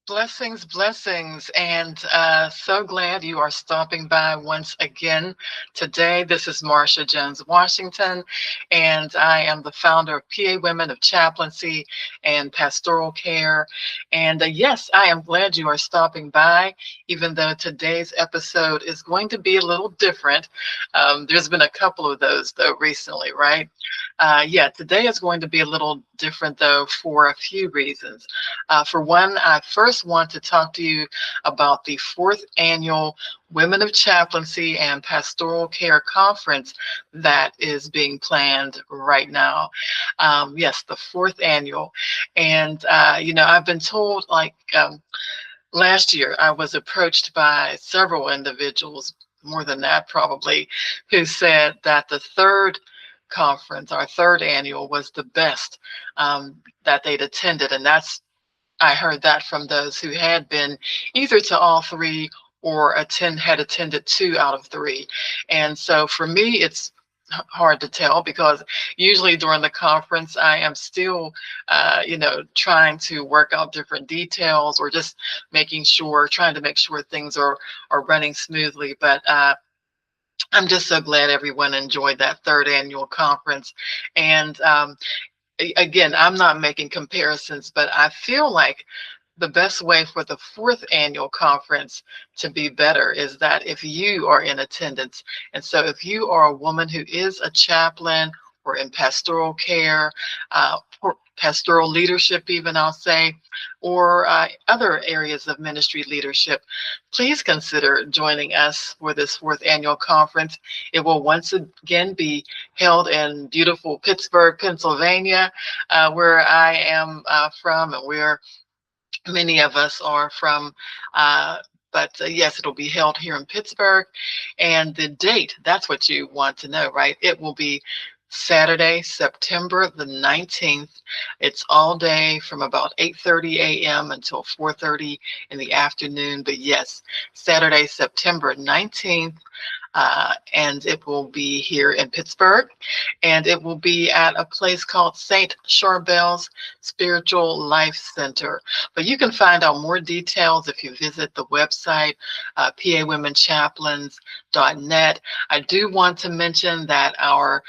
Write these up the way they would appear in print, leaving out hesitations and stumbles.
Blessings, blessings, and so glad you are stopping by once again today. This is Marcia Jones-Washington, and I am the founder of PA Women of Chaplaincy and Pastoral Care. And yes, I am glad you are stopping by, even though today's episode is going to be a little different. There's been a couple of those, though, recently, right? Today is going to be a little different, though, for a few reasons. For one, I first want to talk to you about the fourth annual Women of Chaplaincy and Pastoral Care Conference that is being planned right now. Yes, the fourth annual. And, I've been told, last year, I was approached by several individuals, more than that probably, who said that the third conference, our third annual, was the best that they'd attended. And I heard that from those who had been either to all three or had attended 2 out of 3. And so for me, it's hard to tell because usually during the conference, I am still, trying to work out different details or just trying to make sure things are running smoothly. But I'm just so glad everyone enjoyed that third annual conference. And again, I'm not making comparisons, but I feel like the best way for the fourth annual conference to be better is that if you are in attendance. And so if you are a woman who is a chaplain or in pastoral care, or pastoral leadership, even I'll say, or other areas of ministry leadership, please consider joining us for this fourth annual conference. It will once again be held in beautiful Pittsburgh, Pennsylvania, where I am from and where many of us are from. Yes, it'll be held here in Pittsburgh. And the date, that's what you want to know, right? It will be Saturday, September the 19th. It's all day from about 8:30 a.m. until 4:30 in the afternoon. But yes, Saturday, September 19th. And it will be here in Pittsburgh, and it will be at a place called St. Charbel's Spiritual Life Center. But you can find out more details if you visit the website, pawomenchaplains.net. I do want to mention that our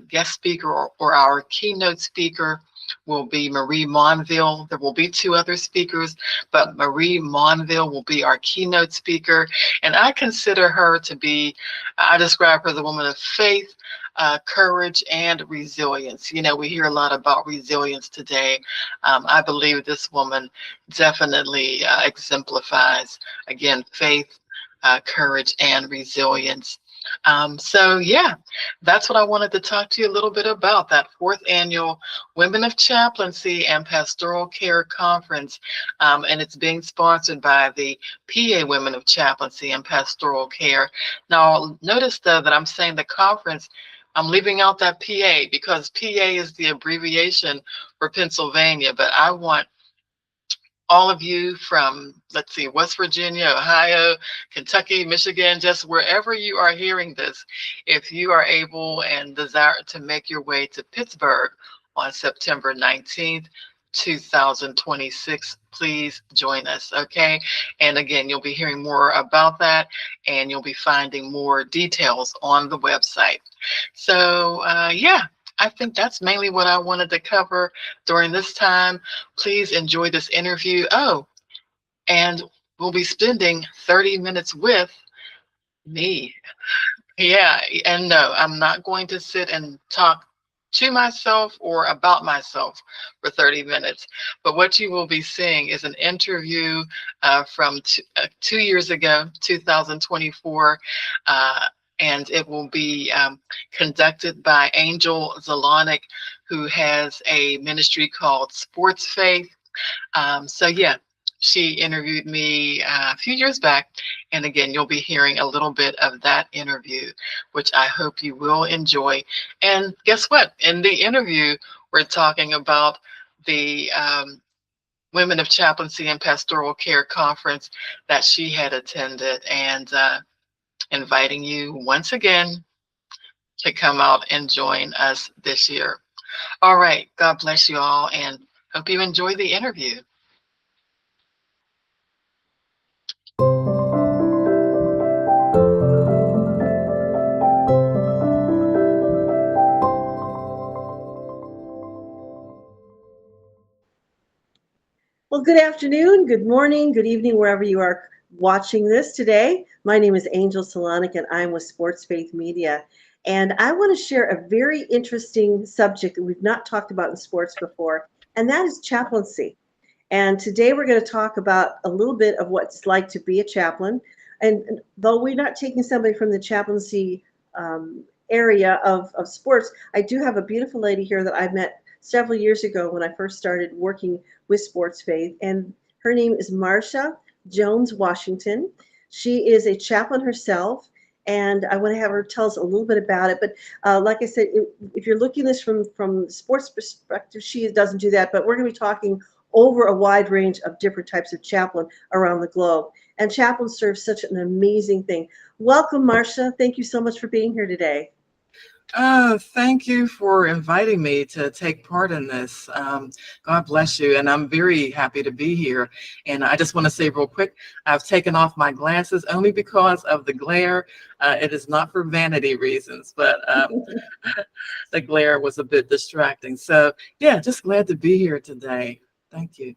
guest speaker or our keynote speaker will be Marie Monville. There will be 2 other speakers, but Marie Monville will be our keynote speaker. And I consider her to be, I describe her as a woman of faith, courage, and resilience. We hear a lot about resilience today. I believe this woman definitely exemplifies, again, faith, courage, and resilience. That's what I wanted to talk to you a little bit about, that fourth annual Women of Chaplaincy and Pastoral Care Conference. And it's being sponsored by the PA Women of Chaplaincy and Pastoral Care. Now, notice though that I'm saying the conference, I'm leaving out that PA because PA is the abbreviation for Pennsylvania, but I want all of you from, let's see, West Virginia, Ohio, Kentucky, Michigan, just wherever you are hearing this, if you are able and desire to make your way to Pittsburgh on September 19th, 2026, please join us, okay? And again, you'll be hearing more about that, and you'll be finding more details on the website. So, I think that's mainly what I wanted to cover during this time. Please enjoy this interview. Oh, and we'll be spending 30 minutes with me. Yeah, and no, I'm not going to sit and talk to myself or about myself for 30 minutes. But what you will be seeing is an interview from 2 years ago, 2024. and it will be conducted by Angel Szalonek, who has a ministry called SportsFaith. So yeah, she interviewed me a few years back, and again, you'll be hearing a little bit of that interview, which I hope you will enjoy. And guess what? In the interview, we're talking about the Women of Chaplaincy and Pastoral Care conference that she had attended, and inviting you once again to come out and join us this year. All right, God bless you all, and hope you enjoy the interview. Well, good afternoon, good morning, good evening, wherever you are watching this today. My name is Angel Szalonek, and I'm with SportsFaith Media. And I want to share a very interesting subject that we've not talked about in sports before, and that is chaplaincy. And today we're going to talk about a little bit of what it's like to be a chaplain. And though we're not taking somebody from the chaplaincy area of sports, I do have a beautiful lady here that I met several years ago when I first started working with SportsFaith, and her name is Marcia Jones-Washington. She is a chaplain herself, and I want to have her tell us a little bit about it. But like I said, if you're looking at this from sports perspective, she doesn't do that. But we're going to be talking over a wide range of different types of chaplain around the globe. And chaplains serve such an amazing thing. Welcome, Marcia. Thank you so much for being here today. Thank you for inviting me to take part in this. God bless you. And I'm very happy to be here. And I just want to say real quick, I've taken off my glasses only because of the glare. It is not for vanity reasons, but the glare was a bit distracting. So yeah, just glad to be here today. Thank you.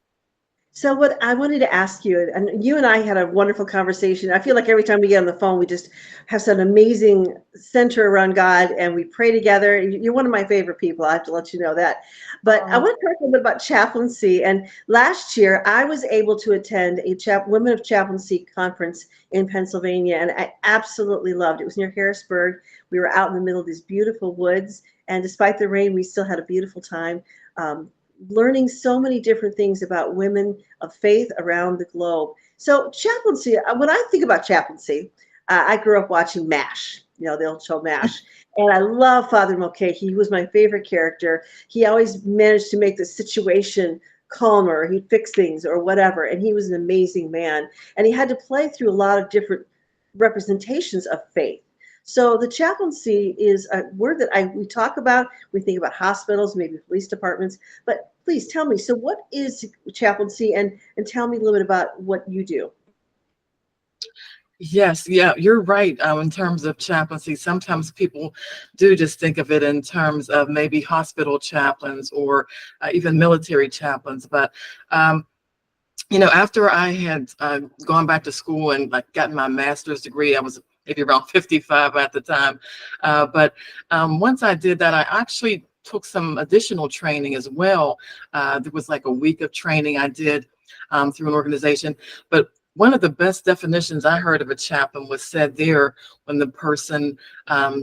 So what I wanted to ask you, and you and I had a wonderful conversation. I feel like every time we get on the phone, we just have some amazing center around God, and we pray together. You're one of my favorite people. I have to let you know that. But I want to talk a little bit about chaplaincy. And last year, I was able to attend a Women of Chaplaincy conference in Pennsylvania, and I absolutely loved it. It was near Harrisburg. We were out in the middle of these beautiful woods, and despite the rain, we still had a beautiful time. Learning so many different things about women of faith around the globe. So chaplaincy, when I think about chaplaincy, I grew up watching MASH, the old show MASH. And I love Father Mulcahy. He was my favorite character. He always managed to make the situation calmer. He'd fix things or whatever. And he was an amazing man. And he had to play through a lot of different representations of faith. So the chaplaincy is a word that we talk about. We think about hospitals, maybe police departments. But please tell me, so what is chaplaincy? And tell me a little bit about what you do. Yes, yeah, you're right. In terms of chaplaincy, sometimes people do just think of it in terms of maybe hospital chaplains or even military chaplains. But after I had gone back to school and gotten my master's degree, I was maybe around 55 at the time. But once I did that, I actually took some additional training as well. There was like a week of training I did through an organization. But one of the best definitions I heard of a chaplain was said there when the person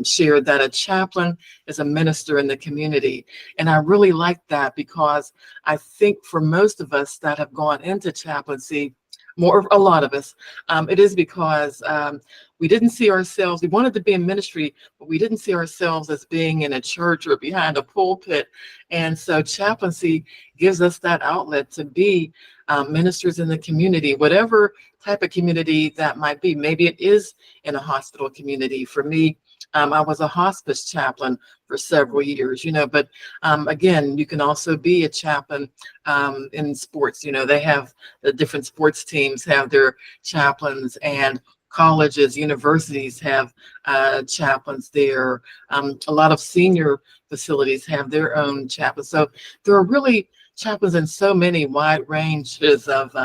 shared that a chaplain is a minister in the community. And I really liked that because I think for most of us that have gone into chaplaincy, a lot of us, it is because we didn't see ourselves, we wanted to be in ministry, but we didn't see ourselves as being in a church or behind a pulpit. And so chaplaincy gives us that outlet to be ministers in the community, whatever type of community that might be. Maybe it is in a hospital community. For me, I was a hospice chaplain for several years, but again, you can also be a chaplain in sports. They have the different sports teams have their chaplains, and colleges, universities have chaplains there. A lot of senior facilities have their own chaplains. So there are really chaplains in so many wide ranges of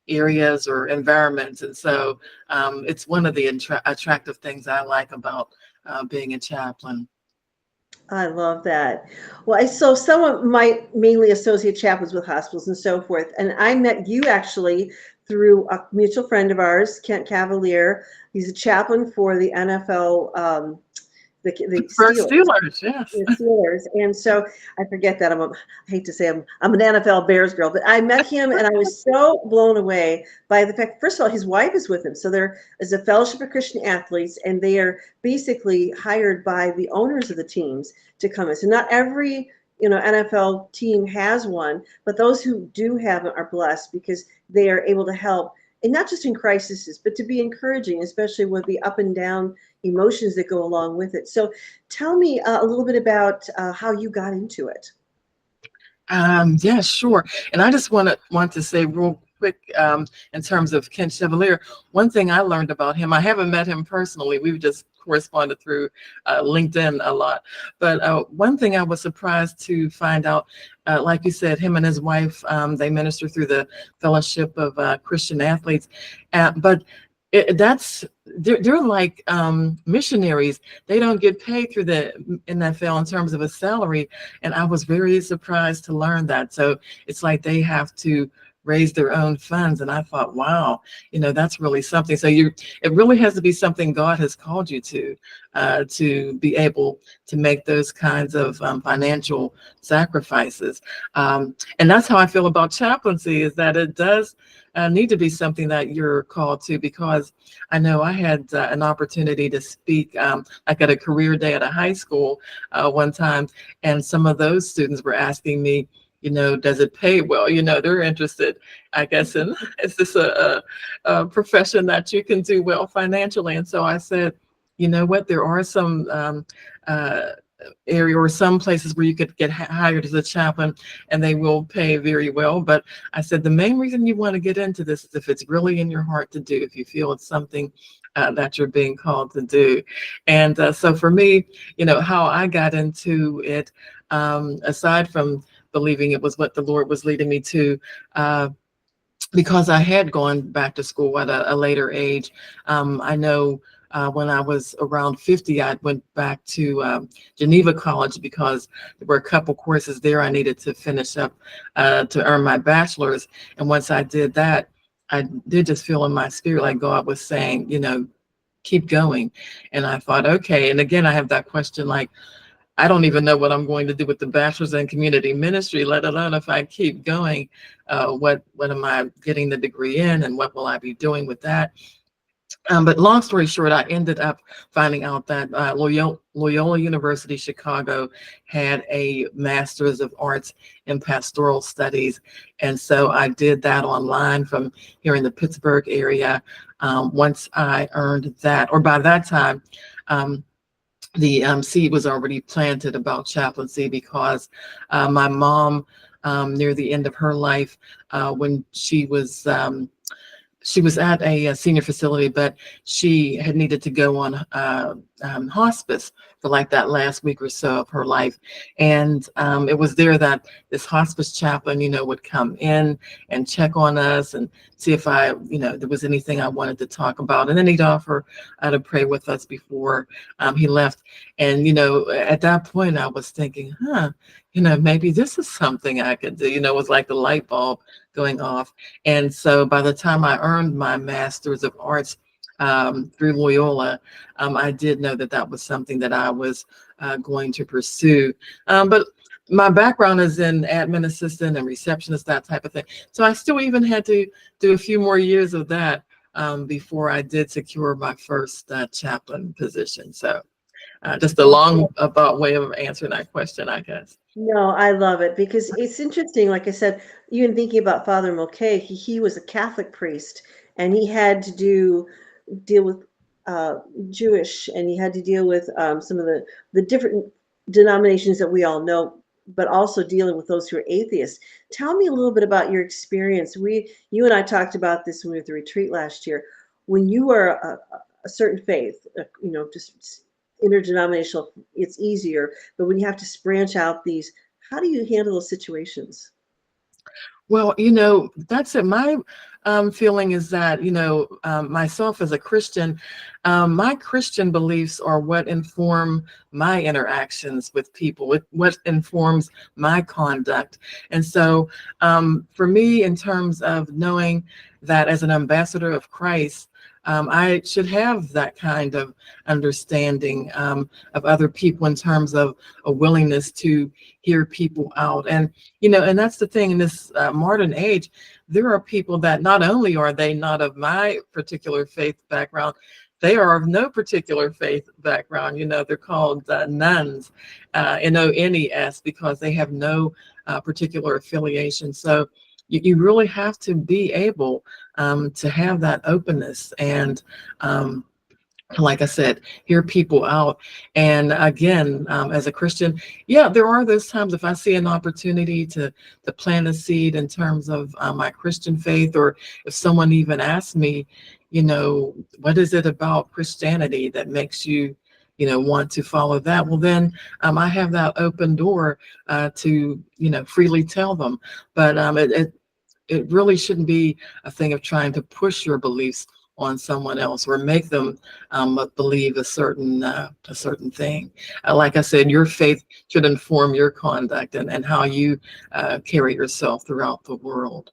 areas or environments. And so it's one of the attractive things I like about being a chaplain. I love that. Well, so someone might mainly associate chaplains with hospitals and so forth. And I met you actually through a mutual friend of ours, Kent Cavalier. He's a chaplain for the NFL, the First Steelers. Steelers, yes. The Steelers. And so I forget that I hate to say I'm an NFL Bears girl, but I met him and I was so blown away by the fact, first of all, his wife is with him. So there is a Fellowship of Christian Athletes, and they are basically hired by the owners of the teams to come in. So not every NFL team has one, but those who do have it are blessed because they are able to help, and not just in crises, but to be encouraging, especially with the up and down emotions that go along with it. So tell me a little bit about how you got into it. Yeah, sure. And I just want to say real quick, in terms of Ken Chevalier, one thing I learned about him, I haven't met him personally. We've just corresponded through LinkedIn a lot. But one thing I was surprised to find out, like you said, him and his wife, they minister through the Fellowship of Christian Athletes. But they're like missionaries. They don't get paid through the NFL in terms of a salary, and I was very surprised to learn that. So it's like they have to raise their own funds, and I thought, wow, that's really something. So it really has to be something God has called you to be able to make those kinds of financial sacrifices. And that's how I feel about chaplaincy, is that it does need to be something that you're called to, because I know I had an opportunity to speak like at a career day at a high school one time, and some of those students were asking me, does it pay well? They're interested, I guess, in is this a profession that you can do well financially? And so I said, you know what, there are some area or some places where you could get hired as a chaplain and they will pay very well. But I said, the main reason you want to get into this is if it's really in your heart to do, if you feel it's something that you're being called to do. And so for me, how I got into it, aside from believing it was what the Lord was leading me to, because I had gone back to school at a later age. I know when I was around 50, I went back to Geneva College because there were a couple courses there I needed to finish up to earn my bachelor's. And once I did that, I did just feel in my spirit like God was saying, keep going. And I thought, okay. And again, I have that question, like, I don't even know what I'm going to do with the bachelor's in community ministry, let alone if I keep going, what am I getting the degree in, and what will I be doing with that? But long story short, I ended up finding out that Loyola University Chicago had a Master's of Arts in Pastoral Studies. And so I did that online from here in the Pittsburgh area. Once I earned that, or by that time, the seed was already planted about chaplaincy, because my mom, near the end of her life, when she was at a senior facility, but she had needed to go on hospice for like that last week or so of her life. And it was there that this hospice chaplain, would come in and check on us and see if there was anything I wanted to talk about. And then he'd offer to pray with us before he left. And, at that point I was thinking, maybe this is something I could do. It was like the light bulb going off. And so by the time I earned my Master's of Arts through Loyola, I did know that was something that I was going to pursue. But my background is in admin assistant and receptionist, that type of thing. So I still even had to do a few more years of that before I did secure my first chaplain position. So just a long about way of answering that question, I guess. No, I love it because it's interesting. Like I said, even thinking about Father Mulcahy, he was a Catholic priest, and he had to deal with Jewish, and he had to deal with some of the different denominations that we all know, but also dealing with those who are atheists. Tell me a little bit about your experience. You and I talked about this when we were at the retreat last year. When you are a certain faith, just interdenominational, it's easier. But when you have to branch out these, how do you handle those situations? Well, that's it. My feeling is that, myself as a Christian, my Christian beliefs are what inform my interactions with people, what informs my conduct. And so for me, in terms of knowing that as an ambassador of Christ, I should have that kind of understanding of other people in terms of a willingness to hear people out. And that's the thing in this modern age, there are people that not only are they not of my particular faith background, they are of no particular faith background. They're called nuns, NONES, because they have no particular affiliation. So you really have to be able to have that openness and like I said, hear people out. And again, as a Christian, yeah, there are those times if I see an opportunity to plant a seed in terms of my Christian faith, or if someone even asks me, what is it about Christianity that makes you, want to follow that? Well, then I have that open door to, freely tell them. But it really shouldn't be a thing of trying to push your beliefs on someone else or make them believe a certain thing. Like I said, your faith should inform your conduct and how you carry yourself throughout the world.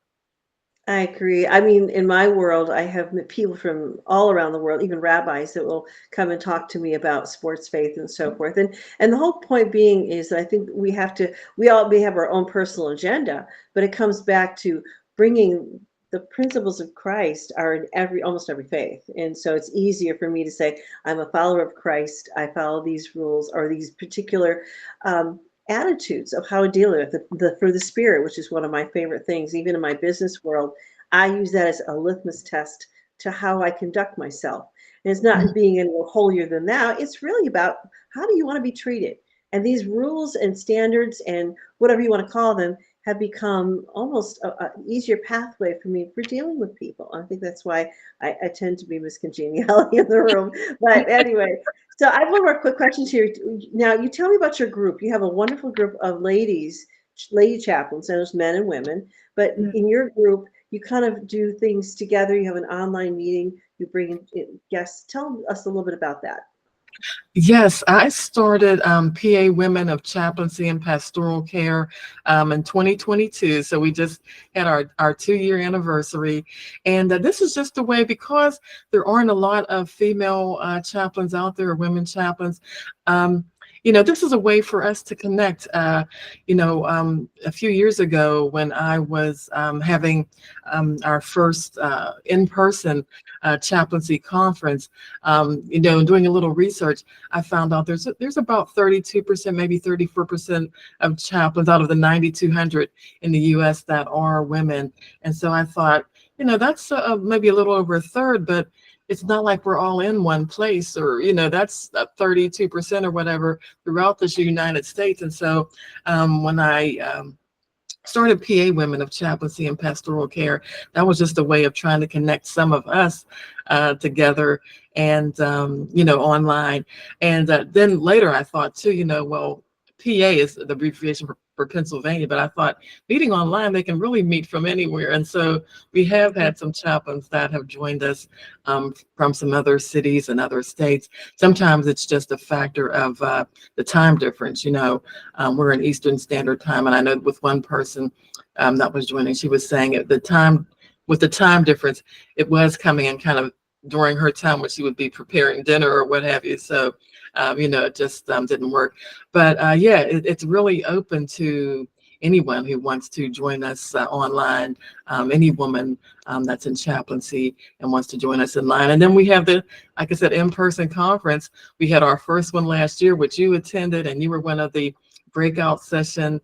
I agree. I mean, in my world, I have met people from all around the world, even rabbis that will come and talk to me about sports faith and so forth. And the whole point being is that I think we all may have our own personal agenda, but it comes back to bringing the principles of Christ are in almost every faith. And so it's easier for me to say, I'm a follower of Christ. I follow these rules or these particular um, attitudes of how to deal with the for the spirit, which is one of my favorite things. Even in my business world, I use that as a litmus test to how I conduct myself. And it's not being any holier than thou. It's really about how do you want to be treated. And these rules and standards and whatever you want to call them have become almost a easier pathway for me for dealing with people. I think that's why I tend to be Miss Congeniality in the room. But anyway, so I have one more quick question to you. Now, you tell me about your group. You have a wonderful group of lady chaplains, and there's men and women. But in your group, you kind of do things together. You have an online meeting. You bring in guests. Tell us a little bit about that. Yes, I started PA Women of Chaplaincy and Pastoral Care in 2022. So we just had our 2-year anniversary. And this is just a way, because there aren't a lot of female chaplains out there, or women chaplains. This is a way for us to connect. A few years ago when I was having our first in-person chaplaincy conference, and doing a little research, I found out there's about 32%, maybe 34% of chaplains out of the 9,200 in the U.S. that are women. And so I thought, that's maybe a little over a third, but it's not like we're all in one place, or, that's 32% or whatever throughout the United States. And so when I started PA Women of Chaplaincy and Pastoral Care, that was just a way of trying to connect some of us together and, online. And then later I thought too, well, PA is the abbreviation for Pennsylvania, but I thought meeting online, they can really meet from anywhere. And so we have had some chaplains that have joined us from some other cities and other states. Sometimes it's just a factor of the time difference. We're in Eastern Standard Time, and I know with one person that was joining, she was saying at the time, with the time difference, it was coming in kind of during her time when she would be preparing dinner or what have you. So, it just didn't work. But yeah, it's really open to anyone who wants to join us online, any woman that's in chaplaincy and wants to join us online. And then we have like I said, in-person conference. We had our first one last year, which you attended, and you were one of the breakout session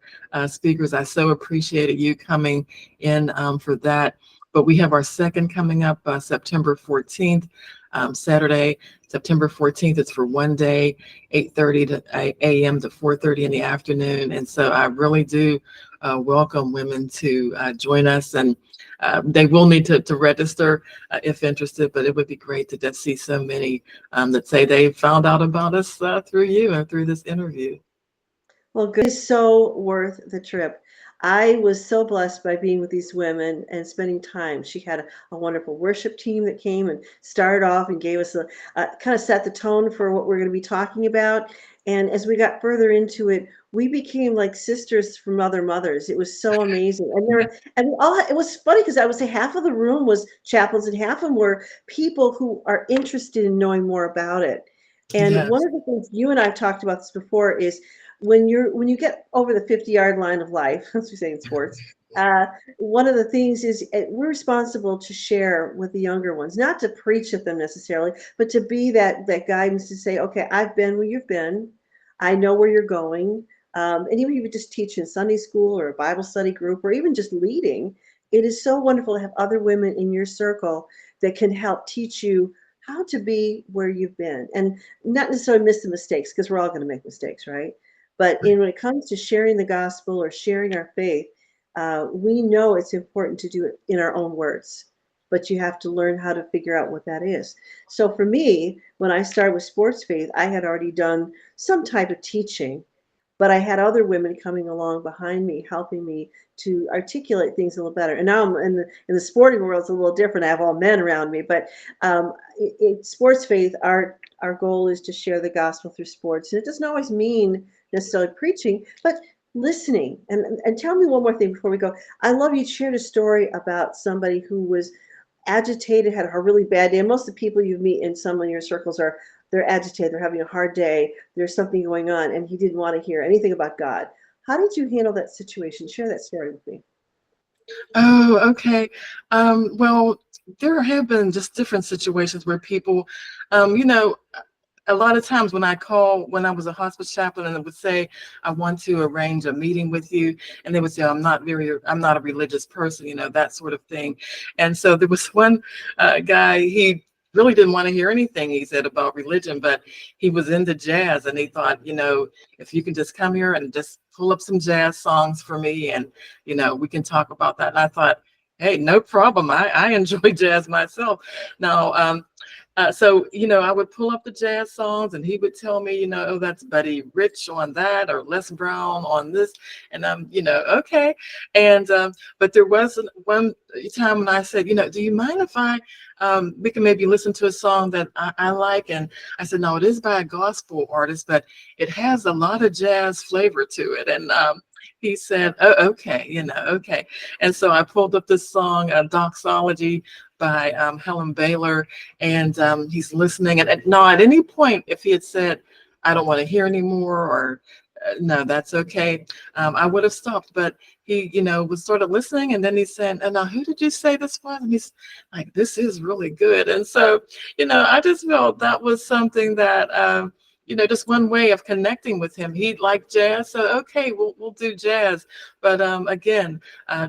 speakers. I so appreciated you coming in for that. But we have our second coming up September 14th, Saturday, September 14th. It's for one day, 8:30 a.m. to 4:30 in the afternoon. And so I really do welcome women to join us. And they will need to register if interested, but it would be great to just see so many that say they found out about us through you and through this interview. Well, good. It's so worth the trip. I was so blessed by being with these women and spending time. She had a wonderful worship team that came and started off and gave us a kind of set the tone for what we're going to be talking about. And as we got further into it, we became like sisters from other mothers. It was so amazing. And we all, it was funny because I would say half of the room was chaplains and half of them were people who are interested in knowing more about it. And one Yes. of the things you and I have talked about this before is when you get over the 50-yard line of life, as we say in sports, uh, one of the things is we're responsible to share with the younger ones, not to preach at them necessarily, but to be that guidance to say, okay, I've been where you've been, I know where you're going, and even if you just teach in Sunday school or a Bible study group or even just leading, it is so wonderful to have other women in your circle that can help teach you how to be where you've been and not necessarily miss the mistakes because we're all going to make mistakes, right? But when it comes to sharing the gospel or sharing our faith, we know it's important to do it in our own words, but you have to learn how to figure out what that is. So for me, when I started with SportsFaith, I had already done some type of teaching, but I had other women coming along behind me, helping me to articulate things a little better. And now I'm in the sporting world, it's a little different. I have all men around me, but SportsFaith, our goal is to share the gospel through sports. And it doesn't always mean necessarily preaching, but listening. And tell me one more thing before we go. I love you shared a story about somebody who was agitated, had a really bad day. And most of the people you meet in some of your circles they're agitated, they're having a hard day, there's something going on, and he didn't want to hear anything about God. How did you handle that situation? Share that story with me. Oh, okay. Well, there have been just different situations where people, you know, a lot of times when I call, when I was a hospice chaplain, and it would say, I want to arrange a meeting with you, and they would say, I'm not a religious person, that sort of thing. And so there was one guy, he really didn't want to hear anything he said about religion, but he was into jazz, and he thought, if you can just come here and just pull up some jazz songs for me, and, we can talk about that. And I thought, hey, no problem. I enjoy jazz myself. Now, so, I would pull up the jazz songs and he would tell me, oh, that's Buddy Rich on that or Les Brown on this. And I'm, okay. And, but there was one time when I said, do you mind if we can maybe listen to a song that I like? And I said, no, it is by a gospel artist, but it has a lot of jazz flavor to it. And, he said, oh, okay, okay. And so I pulled up this song, Doxology by Helen Baylor, and he's listening. And no, at any point, if he had said, I don't want to hear anymore, or no, that's okay, I would have stopped. But he, was sort of listening, and then he said, and now who did you say this was? And he's like, this is really good. And so, I just felt that was something that, just one way of connecting with him. He liked jazz, so okay, we'll do jazz. But again,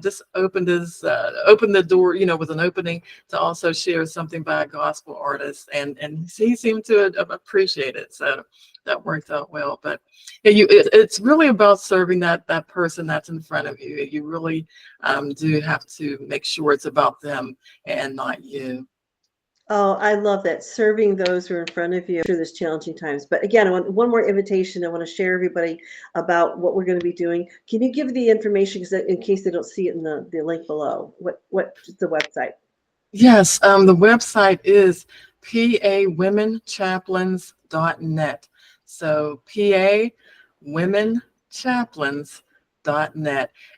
just opened the door, with an opening to also share something by a gospel artist, and he seemed to appreciate it. So that worked out well. But yeah, it's really about serving that person that's in front of you. You really do have to make sure it's about them and not you. Oh, I love that. Serving those who are in front of you through this challenging times. But again, I want one more invitation. I want to share everybody about what we're going to be doing. Can you give the information because in case they don't see it in the link below? What's the website? Yes, the website is pawomenchaplains.net. So pawomenchaplains.net.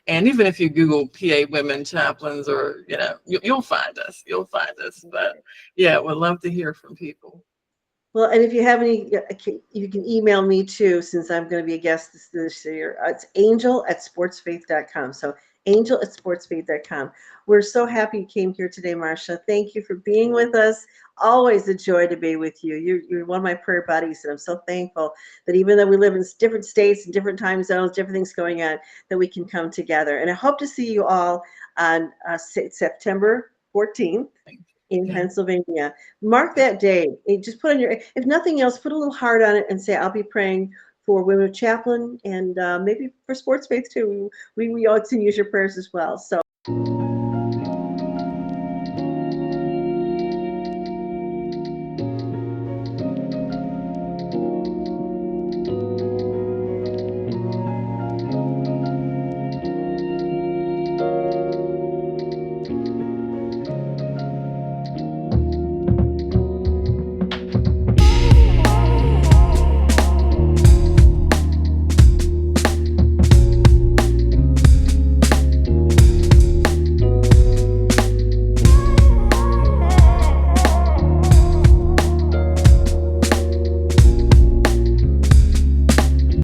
And even if you Google PA Women Chaplains, or you'll find us. You'll find us. But yeah, we'd love to hear from people. Well, and if you have any, you can email me too, since I'm going to be a guest this year. It's angel@sportsfaith.com. So angel@sportsfaith.com. We're so happy you came here today, Marcia. Thank you for being with us. Always a joy to be with you. You're one of my prayer buddies, and I'm so thankful that even though we live in different states and different time zones, different things going on, that we can come together. And I hope to see you all on September 14th. In Pennsylvania. Mark that day. Just put on if nothing else, put a little heart on it and say, I'll be praying for women of chaplain and maybe for SportsFaith too. We all can use your prayers as well. So.